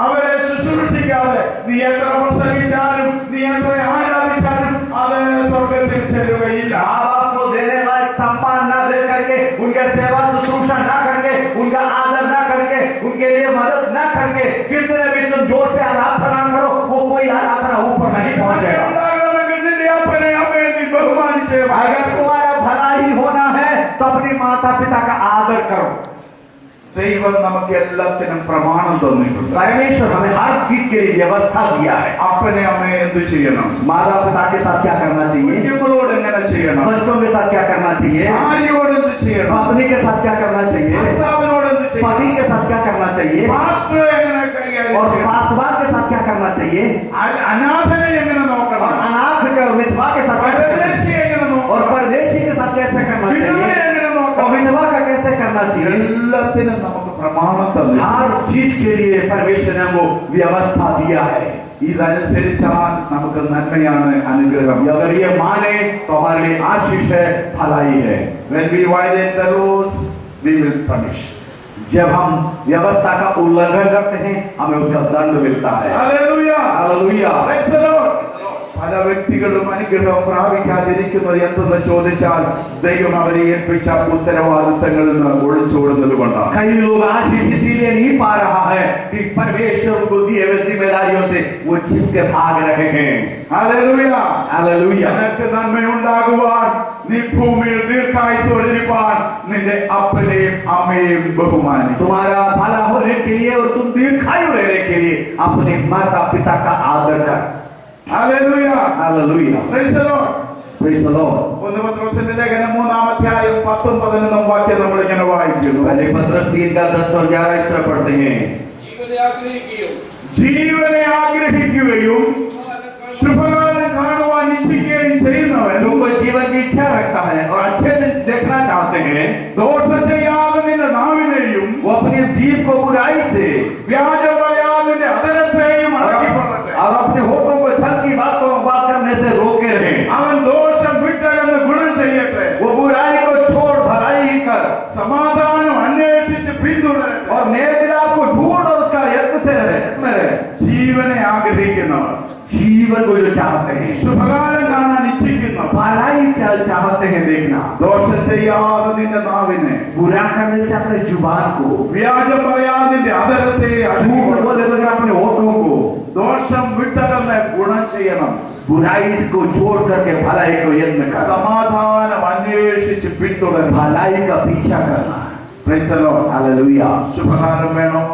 അവരെ ശുശ്രൂഷിക്കാതെ നീ എത്ര പ്രസംഗിച്ചാലും നീ എത്ര ആരാധിച്ചാലും അത് സ്വർഗത്തിൽ ചെല്ലുകയില്ല. माँ बाप को देने लायक सम्मान न दे करके, उनके सेवा शुश्रूषा न करके, उनका आदर न करके, उनके लिए मदद न करके कितने भी तुम जोर से आराधना करो, वो कोई आराधना ऊपर नहीं पहुंचेगा. ഉണ്ടാകണമെങ്കിൽ നിന്റെ അപ്പനെ അമ്മയെ നീ ബഹുമാനിച്ചേ. अगर तुम्हारा भला ही होना है तो अपनी माता पिता का आदर करो. ദൈവം നമുക്ക് എല്ലാത്തിനും പ്രമാണം തന്നിട്ടുണ്ട്. परमेश्वर हमें हर चीज के लिए व्यवस्था दिया है. അപ്പനെ അമ്മയെ എന്ത് ചെയ്യണം? माता पिता के साथ क्या करना चाहिए, കുഞ്ഞുങ്ങളോട് എങ്ങനെ ചെയ്യണം? बच्चों के साथ क्या करना चाहिए, ഭാര്യയോട് എന്ത് ചെയ്യണം? पत्नी के साथ क्या करना चाहिए, ഭർത്താവിനോട് എന്ത് ചെയ്യണം? पति के साथ क्या करना चाहिए, പാസ്റ്ററെ എങ്ങനെ കൈകാര്യം और ചെയ്യണം? पासवान के साथ क्या करना चाहिए, അനാഥനെ എങ്ങനെ और നോക്കണം? अनाथ के और विधवा के साथ कैसे करना चाहिए, പരദേശിയെ എങ്ങനെ और നോക്കണം? परदेशी के साथ कैसे करना വിധവയെ चाहिए, എങ്ങനെ और നോക്കണം? विधवा का कैसे करना चाहिए. എല്ലാത്തിനും നമുക്ക് പ്രമാണം തന്നു. हर चीज के लिए परमेश्वर ने वो व्यवस्था दिया है. ഇതനുസരിച്ചാൽ നമുക്ക് നന്മയാണ്, അനുഗ്രഹം. अगर ये माने तो हमारे लिए आशीष है, भलाई है. When we violate the rules, we will punish. जब हम व्यवस्था का उल्लंघन करते हैं हमें उसका दंड मिलता है. Hallelujah. Hallelujah. Praise the Lord. പല വ്യക്തികളും അനുഗ്രഹം പ്രാപിക്കാതിരിക്കുന്നത് എന്തെന്ന് ചോദിച്ചാൽ ദൈവം അവരെ ഏൽപ്പിച്ച ഉത്തരവാദിത്തങ്ങളിൽ നിന്ന് ഒളിച്ചോടുന്നത് കൊണ്ടാണ്. कई लोग आशीष इसीलिए नहीं पा रहा है कि परमेश्वर को दिए हुए जिम्मेदारियों से वो छिप के भाग रहे हैं. Hallelujah. हालेलुया. നിനക്ക് നന്മയുണ്ടാകുവാൻ, നീ ഭൂമിയിൽ ദീർഘായുസ്സോടിരിപ്പാൻ നിന്റെ അപ്പനെയും അമ്മയെയും ബഹുമാനിക്കും. तुम्हारा भला होने के लिए और तुम दीर्घायु रहने के लिए अपने माता पिता का आदर कर. Hallelujah. Hallelujah. Praise the Lord. Praise the Lord. ഒന്ന് പത്രോസിന്റെ ലേഖനം 3-ാം അധ്യായം 10-11 വാക്യം നമ്മൾ ഇങ്ങനെ വായിക്കുന്നു. पहले पत्रस 3 का 10 और 11 इस तरह पढ़ते हैं. ജീവനെ ആഗ്രഹിക്കുകയും ജീവനെ ആഗ്രഹിക്കുകയും ശുഭകാലം കാണുവാൻ ഇച്ഛിക്കുകയും ചെയ്യുന്നവൻ जो कोई जीवन की इच्छा रखता है और अच्छे दिन देखना चाहते हैं, ദോഷം ചെയ്യാതെ നിന്റെ നാവിനെയും वो अपनी जीभ को बुराई से വ്യാജം പറയാതെ നിന്റെ അധരത്തെയും അടക്കി പറയട്ടെ. और अपने होठों को छल की बातों बात करने से रोके रहे. അവൻ ദോഷം വിട്ടകന്ന് ഗുണം ചെയ്യട്ടെ. वो बुराई को छोड़ भलाई कर സമാധാനം അന്വേഷിച്ച് പിന്തുടരട്ടെ. और मेल मिलाप को ढूंढ और उसका यत्न से रहे, इसमें रहे. ജീവനെ ആഗ്രഹിക്കുന്നവർ, जीवन को जो चाहते हैं, ശുഭകാലം കാണാൻ ഇച്ഛിക്കുന്നവർ, भलाई चाहते हैं देखना, ദോഷം ചെയ്യാതെ നിന്റെ നാവിനെ, बुरा करने से अपने जुबान को, വ്യാജം പറയാതെ നിന്റെ അധരത്തെ അടക്കി झूठ പറയട്ടെ. बोले बगैर अपने होठों को, ദോഷം വിട്ടകന്ന് ഗുണം ചെയ്യണം. बुराई को छोड़ करके भलाई को यत्न कर, സമാധാനം അന്വേഷിച്ച് പിന്തുടരണം. भलाई का पीछा करना. Praise the Lord. हालेलुया. ശുഭകാലം വേണോ?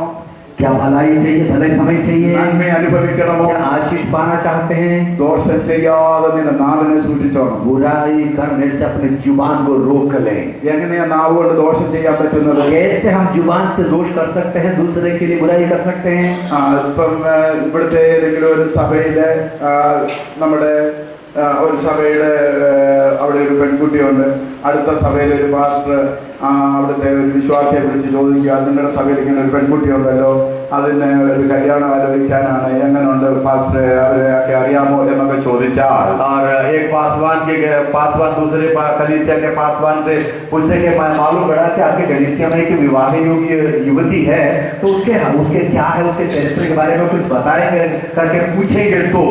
क्या भलाई चाहिए, भलाई समय चाहिए, നന്മ അനുഭവിക്കണമോ? क्या आशीष पाना चाहते हैं, ദോഷം ചെയ്യാതെ നിന്റെ നാവിനെ സൂക്ഷിച്ചോണം. बुराई करने से अपने जुबान को रोक लें. എങ്ങനെയാ നാവ് കൊണ്ട് ദോഷം ചെയ്യാൻ പറ്റുന്നത്? कैसे हम जुबान से दोष कर सकते हैं, दूसरे के लिए बुराई कर सकते हैं. ഇപ്പം ഇവിടുത്തെ ഏതെങ്കിലും ഒരു സഭയിലെ നമ്മുടെ ഒരു സഭയുടെ അവിടെ ഒരു പെൺകുട്ടിയുണ്ട്. അടുത്ത സഭയിലെ ഒരു പാസ്റ്റർ അവിടുത്തെ ഒരു വിശ്വാസിയെ വിളിച്ച് ചോദിക്കുക, നിങ്ങളുടെ സഭയിൽ ഇങ്ങനെ ഒരു പെൺകുട്ടിയുണ്ടല്ലോ, അതിന് ഒരു കല്യാണം ആലോചിക്കാനാണ്, എങ്ങനെയുണ്ട് പാസ്റ്ററെ, അവരെയൊക്കെ അറിയാമോ എന്നൊക്കെ ചോദിച്ചാൽ और एक पासवान दूसरे कलीसिया के पासवान से पूछते कि मालूम पड़ा कि आपके कलीसिया में एक विवाह योग्य युवती है, तो उसके क्या है, उसके चरित्र के बारे में कुछ बताएंगे करके पूछेंगे तो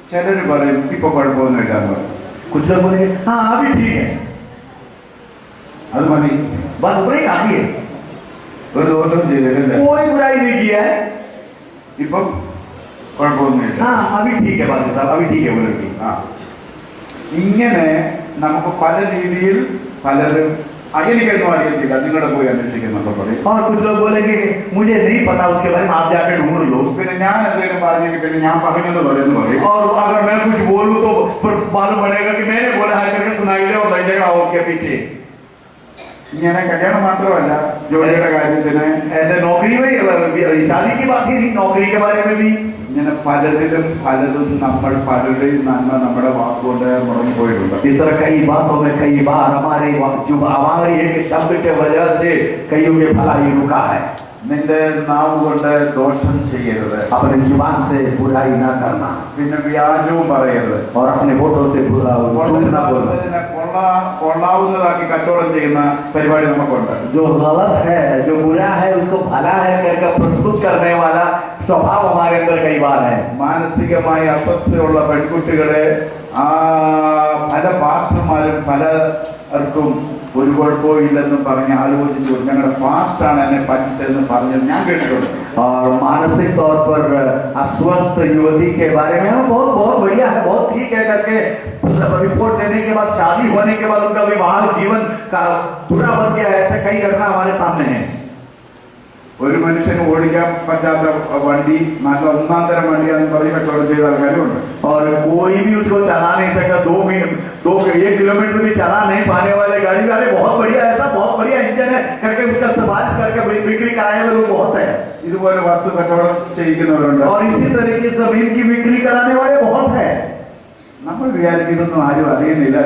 ചിലർ പറയും ഇപ്പൊ കുഴപ്പമൊന്നുമില്ല എന്ന് പറയും. कुछ लोग बोलेंगे हाँ अभी ठीक है, അത് മതി, बस बुराई काफी है, ഒരു ദോഷം ചെയ്തിട്ടില്ല, कोई बुराई नहीं किया है, ഇപ്പം കുഴപ്പമൊന്നുമില്ല. हाँ अभी ठीक है, बात साहब अभी ठीक है बोलेंगे. ആ ഇങ്ങനെ നമുക്ക് പല രീതിയിൽ പലരും എനിക്കൊന്നും അറിയത്തില്ല, നിങ്ങളുടെ പോയി അന്വേഷിക്കുന്നൊക്കെ പറയും. और कुछ लोग बोलेंगे मुझे नहीं पता, उसके बारे में आप जाकर ढूंढ लो. പിന്നെ ഞാൻ എന്തെങ്കിലും പറഞ്ഞെങ്കിൽ പിന്നെ ഞാൻ പറഞ്ഞത് പറയുന്നു പറയും. और अगर मैं कुछ बोलूं तो मालूम पड़ेगा कि मैंने बोला है करके सुनाई दे और लग जाएगा उसके पीछे. ഇങ്ങനെ കല്യാണം മാത്രമല്ല, ജോലിയുടെ കാര്യത്തിന് ऐसे नौकरी में शादी की बात ही नहीं, नौकरी के बारे में भी ഇങ്ങനെ പലതിലും പലതും നമ്മൾ പലരുടെയും നന്മ നമ്മുടെ വാക്കുകൊണ്ട് മുടങ്ങിപ്പോയിട്ടുണ്ട്. इस तरह कई बातों में कई बार हमारे एक शब्द के वजह से कईयों के भलाई रुका है. നിന്റെ നാവ് കൊണ്ട് ദോഷം ചെയ്യരുത്. अपने जुबान से बुराई ना करना പിന്നെ വ്യാജവും പറയരുത്. और अपने होठों से बुरा झूठ ना बोलना। ഇതിനെ കൊള്ളാവുന്നതാക്കി കച്ചവടം ചെയ്യുന്ന പരിപാടി നമുക്കുണ്ട്. जो गलत है, जो बुरा है, उसको भला है करके प्रस्तुत करने वाला स्वभाव हमारे अंदर कई बार है। മാനസികമായി അസ്വസ്ഥയുള്ള പെൺകുട്ടികളെ പല പാസ്റ്റർമാരും പലർക്കും ഒരു കുഴപ്പവും ഇല്ലെന്നും പറഞ്ഞ് ആലോചിച്ചു ഞങ്ങളുടെ പാസ്റ്റാണ് എന്നെ പറ്റിച്ചതെന്ന് പറഞ്ഞത് ഞാൻ കേട്ടിട്ടുണ്ട്. और मानसिक तौर पर अस्वस्थ युवती के बारे में बहुत बहुत बढ़िया है, बहुत ठीक है करके रिपोर्ट देने के बाद, शादी होने के बाद उनका विवाह जीवन का बुरा बन गया, ऐसे कई घटना हमारे सामने है। ഒരു മനുഷ്യന് ഓടിക്കാൻ പറ്റാത്ത വണ്ടി നല്ല ഒന്നാം തരം വണ്ടിയാണെന്ന് പറഞ്ഞ് കച്ചവടം ചെയ്ത ആൾക്കാരുണ്ട്. और कोई भी उसको चला नहीं सकता, 1 किलोमीटर भी चला नहीं पाने वाले गाड़ी वाले बहुत बढ़िया, ऐसा बहुत बढ़िया इंजन है करके उसका सिफारिश करके बिक्री कराए हुए लोग बहुत है। ഇതുപോലെ വസ്തു കച്ചവടം ചെയ്യിക്കുന്നവരുണ്ട്. और इसी तरीके से जमीन की बिक्री कराने वाले बहुत है। നമ്മൾ വിചാരിക്കുന്നൊന്നും ആരും അറിയുന്നില്ല.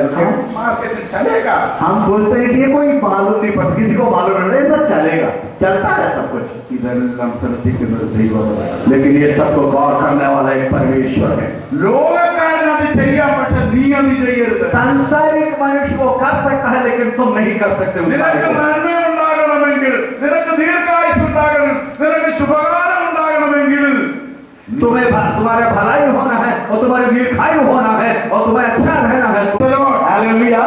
മാർക്കറ്റിൽ ചലേगा. हम सोचते हैं कि ये कोई मालूम नहीं पड़ता, किसी को मालूम नहीं, सब चलेगा, चलता है सब कुछ। ഇതെല്ലാം ശ്രദ്ധിക്കുന്നത് ദൈവമാണ്. लेकिन ये सबको गौर करने वाला एक परमेश्वर है। ലോകക്കാരൻ അത് ചെയ്യാം, പക്ഷെ നീ അത് ചെയ്യരുത്. सांसारिक मनुष्य वो कर सकता है, लेकिन तुम नहीं कर सकते उस कार्य നിനക്ക് को। നന്മയുണ്ടാകണമെങ്കിൽ, നിനക്ക് ദീർഘായുസ് ഉണ്ടാകണം, നിനക്ക് ശുഭകാലം ഉണ്ടാകണമെങ്കിൽ तुम्हारा भलाई होना है और तुम्हारे दीर्घायु होना है और तुम्हें अच्छा रहना है। हालेलुया।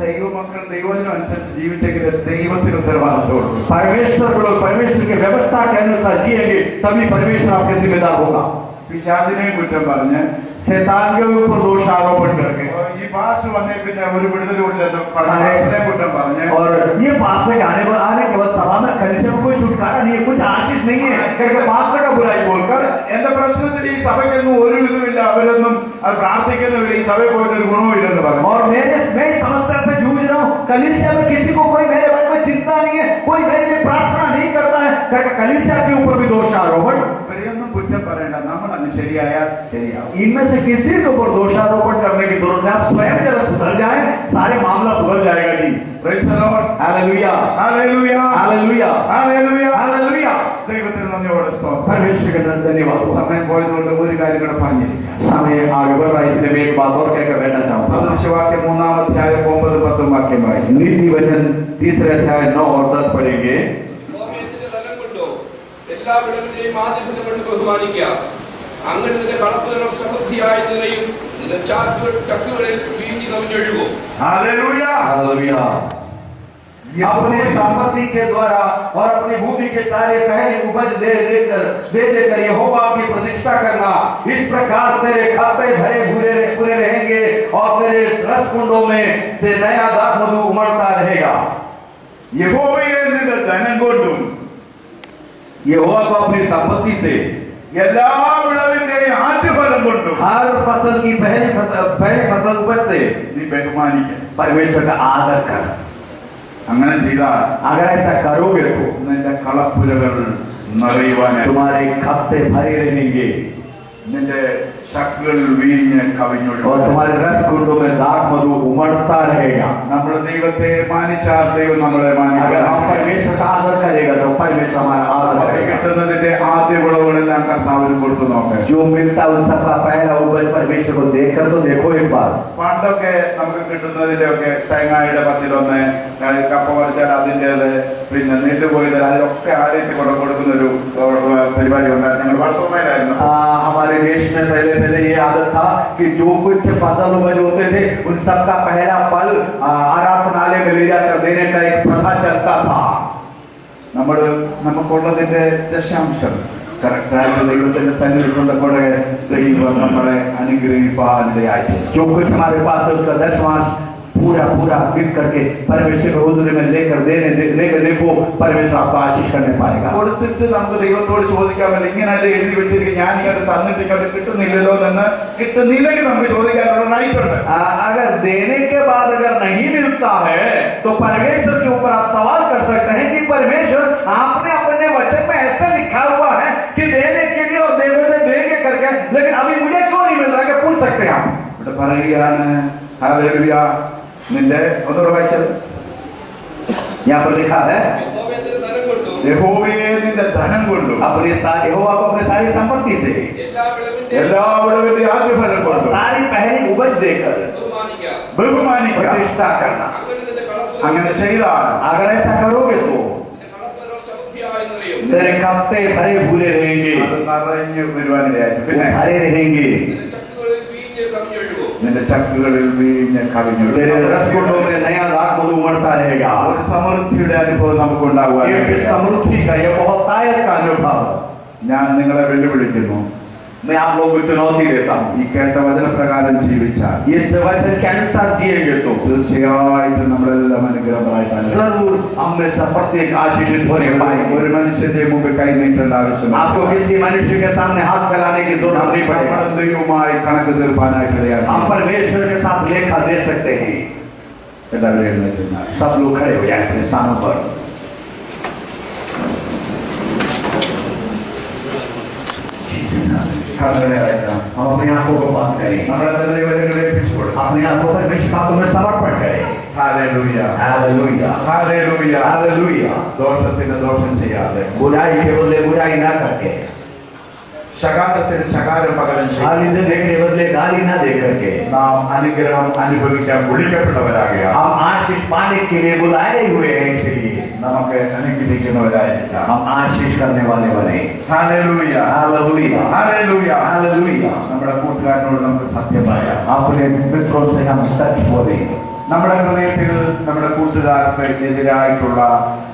ദൈവമക്കൾ ദൈവത്തിനും അനുസരിച്ച് ജീവിച്ചെങ്കിൽ ദൈവത്തിന് ഉത്തരവാദിത്വമുള്ളൂ. परमेश्वर को लोग परमेश्वर की व्यवस्था के अनुसार जिएंगे, तभी परमेश्वर आपके जिम्मेदार होगा। പിശാചിനെയും കുറ്റം പറഞ്ഞ് शैतान के ऊपर दोष आरोपण करके ഈ പാസ്റ്റർ വന്നേ പിന്നെ ഒരു വിടുതലുമില്ലെന്ന് പാസ്റ്ററിനെ കുറ്റം പറഞ്ഞ് और ये पास्टर के आने के बाद सभा में कलीसिया में कोई छुटकारा नहीं है, कुछ आशीष नहीं है करके पास्टर का बुराई बोलकर എന്റെ പ്രശ്നത്തിൽ ഈ സഭയ്ക്കൊന്നും ഒരു ഇതുമില്ല, അവരൊന്നും അത് പ്രാർത്ഥിക്കുന്നില്ല, ഈ സഭയിൽ പോയിട്ട് ഒരു ഗുണവും ഇല്ലെന്ന് പറഞ്ഞു. और मैं इस समस्या से जूझ रहा हूँ, कलीसिया में किसी को कोई मेरे बारे में चिंता नहीं है, कोई मेरे लिए प्रार्थना नहीं करता है करके कलीसिया के ऊपर भी दोष आरोपण। ഇവരെയൊന്നും കുറ്റം പറയണ്ട, നമ്മൾ അത് ശരിയായാൽ ശരിയാവും. इनमें से किसी के ऊपर दोषारोपण करने की जरूरत है, आप स्वयं जरा सुधर जाए, सारे मामला सुधर जाएगा जी। Praise the Lord. Hallelujah, Hallelujah. Hallelujah, Hallelujah. Hallelujah. ദൈവത്തിന് നന്ദിയോടെ സ്തോത്രം. परमेश्वर के धन्यवाद। സമയം പോയതുകൊണ്ട് ഒരു കാര്യം കൂടെ പറഞ്ഞിരിക്കാം. समय आगे बढ़ रहा है, इसलिए मैं एक बात और कहकर बैठना चाहूँगा। സദൃശവാക്യം 3-ാം അധ്യായം 9-10 വാക്യം വായിച്ചു. नीति वचन 3 अध्याय 9 और 10 पढ़ेंगे। ഭൂമിയുടെ തലം കൊണ്ടോ എല്ലാ വിളവിന്റെയും ആദ്യഫലം കൊണ്ട് ബഹുമാനിക്കുക. അങ്ങനെ നിന്റെ കളപ്പുകൾ സമൃദ്ധിയായി നിറയും, നിന്റെ ചക്കുകളിൽ വീഞ്ഞി കവിഞ്ഞൊഴുകും. Hallelujah. हालेलुया। अपने संपत्ति के द्वारा और अपनी भूमि के सारे पहले उपज दे देकर यहोवा की प्रतिष्ठा करना, इस प्रकार तेरे खाते भरे पूरे रहेंगे और तेरे रस कुंडों में से नया दाख मधु उमड़ता रहेगा। യഹോവയെ നിന്റെ ധനം കൊണ്ടും यहोवा को अपनी संपत्ति से, എല്ലാ വിളവിന്റെയും ആദ്യഫലം കൊണ്ടും हर फसल की पहली फसल उपज से നീ ബഹുമാനിക്കണം. परमेश्वर का आदर कर। അങ്ങനെ ചെയ്താൽ अगर ऐसा करोगे तो നിന്റെ കളപ്പുരകൾ നിറയുവാനായി, तुम्हारे खाते भरे रहेंगे നിന്റെ ശക്കുകളിൽ വീഞ്ഞ് കവിഞ്ഞൊഴുകും. और तुम्हारे रस कुंडों में दाख मधु उमड़ता रहेगा। നമ്മൾ ദൈവത്തെ മാനിച്ചാൽ ദൈവം നമ്മളെ अगर हम മാനിക്കും. परमेश्वर का आदर करेगा तो परमेश्वर हमारा आदर നമുക്ക് करेगा। കിട്ടുന്നതിന്റെ ആദ്യ വിളവുകളെല്ലാം കർത്താവിന് കൊടുത്തു നോക്കാം. जो मिलता है उस सबका पहला उपज परमेश्वर को देखकर तो देखो एक बार। പണ്ടൊക്കെ നമുക്ക് കിട്ടുന്നതിന്റെ ഒക്കെ തേങ്ങായുടെ 10-1, കപ്പ പറിച്ചാൽ അതിൻ്റെത്, പിന്നെ നെല്ല് കൊയ്താൽ അതിലൊക്കെ ആദ്യത്തെ കൊടുക്കുന്ന ഒരു പരിപാടി ഉണ്ടായിരുന്നു. ഞങ്ങൾ വർഷമായിരുന്നു. हमारे देश में पहले ये आदत था कि जो कुछ फसल उपज होते थे उन सबका पहला फल आराधनालय में ले जाकर देने का एक प्रथा चलता था। നമുക്കുള്ളതിന്റെ ദശാംശം കറക്റ്റായിട്ട് ദൈവത്തിന്റെ സന്നിധി കൊണ്ടൊക്കെ ദൈവം നമ്മളെ അനുഗ്രഹിപ്പാനിടയായി. जो कुछ हमारे पास है उसका 10वांश पूरा गिन करके परमेश्वर के हुजूर में लेकर देखो, परमेश्वर आपको आशीष करने पाएगा। കൊടുത്തിട്ട് നമുക്ക് ദൈവത്തോട് ചോദിക്കാമല്ലോ, ഇങ്ങനെയല്ലേ എഴുതി വെച്ചിരിക്കും, ഞാൻ ഇങ്ങനെ തന്നിട്ട് ഇങ്ങോട്ട് കിട്ടുന്നില്ലല്ലോ എന്ന്. കിട്ടുന്നില്ലെങ്കിൽ നമുക്ക് ചോദിക്കാനുള്ള റൈറ്റ് ഉണ്ട്. अगर देने के बाद अगर नहीं मिलता है तो परमेश्वर के ऊपर आप सवाल कर सकते हैं कि परमेश्वर आपने अपने वचन में ऐसा लिखा हुआ है कि देने के लिए और देंगे करके, लेकिन अभी मुझे क्यों नहीं मिल रहा, कि पूछ सकते हैं आप। ഇവിടെ പറയുകയാണ്, ഹല്ലേലൂയ, നിന്റെ ഒന്നുകൂടെ വായിച്ചത്, यहाँ पर लिखा है ഭൂമിയുടെ തലം കൊണ്ടും യഹോവയെ നിന്റെ ദൈവത്തിന്റെ ധനം കൊണ്ടും अपने साथ यहोवा को अपने सारी संपत्ति से എല്ലാ വിളവിന്റെ എല്ലാ വിളവിന്റെ ആദ്യഫലം और കൊണ്ടും सारी पहली उपज देकर ബഹുമാനിക്കുക. ബഹുമാനിക്കുക. प्रतिष्ठा करना। അങ്ങനെ നിന്റെ കളപ്പുര അങ്ങനെ ചെയ്താൽ अगर ऐसा करोगे तो നിന്റെ കളപ്പുര സമൃദ്ധിയായി നിറയും. तेरे कप्ते भरे भूले रहेंगे, അത് നിറഞ്ഞു വരുവാനിടയായി. പിന്നെ भरे रहेंगे, നിന്റെ ചക്കുകളിൽ വീഞ്ഞ് കവിഞ്ഞൊഴുകും. നിന്റെ ചക്കുകളിൽ വീഞ്ഞ് കവിഞ്ഞു. तेरे रसकुंडों में नया दाग मधु उमड़ता रहेगा। ഒരു സമൃദ്ധിയുടെ അനുഭവം നമുക്ക് ഉണ്ടാകുവാൻ ये समृद्धि का ये बहुत तायत का अनुभव। ഞാൻ നിങ്ങളെ വെല്ലുവിളിക്കുന്നു. मैं आप लोगों को चुनौती देता हूँ, ഈ കേട്ട വചനപ്രകാരം ജീവിച്ചാൽ इस वचन के अनुसार जिएंगे तो തീർച്ചയായിട്ടും നമ്മളെല്ലാം അനുഗ്രഹമായിട്ടാണ്. जरूर हम में से प्रत्येक आशीषित होने पाएंगे। ഒരു മനുഷ്യന്റെ മുമ്പ് കൈ നീട്ടേണ്ട ആവശ്യമില്ല. आपको किसी मनुष्य के सामने हाथ फैलाने की जरूरत नहीं पड़ेगा। നമ്മൾ ദൈവവുമായി കണക്ക് തീർപ്പാനായിട്ടിടയാണ്. हम परमेश्वर के साथ लेखा दे सकते हैं। എല്ലാവരും എഴുന്നേൽക്കുക. सब लोग खड़े हो जाए अपने स्थानों पर। കണ്ണുകളടയ്ക്കാം. हम अपनी आंखों को बंद करें, നമ്മളെ തന്നെ ദൈവങ്ങളെ ഏൽപ്പിച്ചുകൊടുക്കാം. अपनी आंखों पर विश्वास में समर्पण करें। ഹല്ലേലൂയ. Hallelujah, hallelujah. हालेलुया। ദോഷത്തിന് ദോഷം ചെയ്യാതെ, बुराई के बदले बुराई ना करके, ശകാരത്തിന് ശകാരം പകരം ചെയ്ത് गाली देने के बदले गाली ना दे करके, നാം അനുഗ്രഹം അനുഭവിക്കാൻ വിളിക്കപ്പെട്ടവരാകുകയാണ്. हम आशीष पाने के लिए बुलाए हुए हैं, इसलिए നമുക്ക് അനുഗ്രഹിക്കുന്നവരായിരിക്കാം. हम आशीष करने वाले बने। ഹല്ലേലൂയ. Hallelujah, hallelujah. हालेलुया। നമ്മുടെ കൂട്ടുകാരനോട് നമുക്ക് സത്യം പറയാം. अपने मित्रों से हम सच बोले, നമ്മുടെ ഹൃദയത്തിൽ നമ്മുടെ കൂട്ടുകാർക്ക് എതിരായിട്ടുള്ള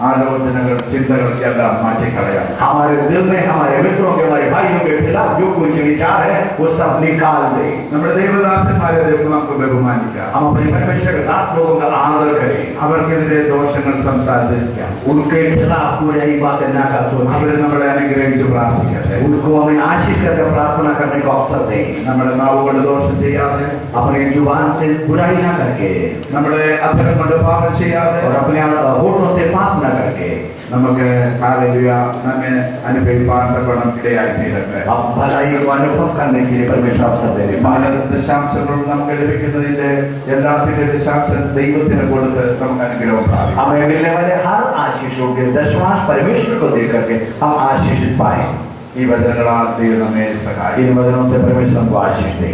ആലോചനകൾ ചിന്തകൾ എല്ലാം മാറ്റിക്കളയാം. हमारे दिल में हमारे मित्रों के, हमारे भाइयों के खिलाफ जो कुछ विचार है वो सब निकाल दे। നമ്മുടെ ദൈവദാസന്മാരെ ദൈവം നമുക്ക് ബഹുമാനിക്കാം. हम अपने परमेश्वर के दास लोगों का आदर करें, അവർക്കെതിരെ ദോഷങ്ങൾ സംസാരിക്കാം. उनके खिलाफ बुरी बातें ना कर सोचें, അവരെ നമ്മളെ അനുഗ്രഹിച്ച് പ്രാർത്ഥിക്കട്ടെ. उनको हमें आशीष करके प्रार्थना करने का अवसर दें। നമ്മുടെ നാവ് കൊണ്ട് ദോഷം ചെയ്യാതെ, अपने जुबान से बुराई ना करके നമ്മുടെ അധരം കൊണ്ട് പാപം ചെയ്യാതെ, और अपने होठों से पाप ना करके നമുക്ക് ഹല്ലേലൂയ നമ്മെ അനുഭവിപ്പാൻ തക്കവണ്ണം ഇടയായി തീരട്ടെ. अब भलाई को अनुभव करने के लिए परमेश्वर अवसर दे रहे പല ദശാംശങ്ങളും നമുക്ക് ലഭിക്കുന്നതിന്റെ എല്ലാത്തിന്റെ ദശാംശം ദൈവത്തിന് കൊടുത്ത് നമുക്ക് അനുഗ്രഹം പ്രാപിക്കാം. हमें मिलने वाले हर आशीषों के दशमांश परमेश्वर को दे करके हम आशीष पाए। ഈ വചനങ്ങളാൽ ദൈവം നമ്മെ സഹായിക്കും. इन वचनों से परमेश्वर हमको आशीष दे।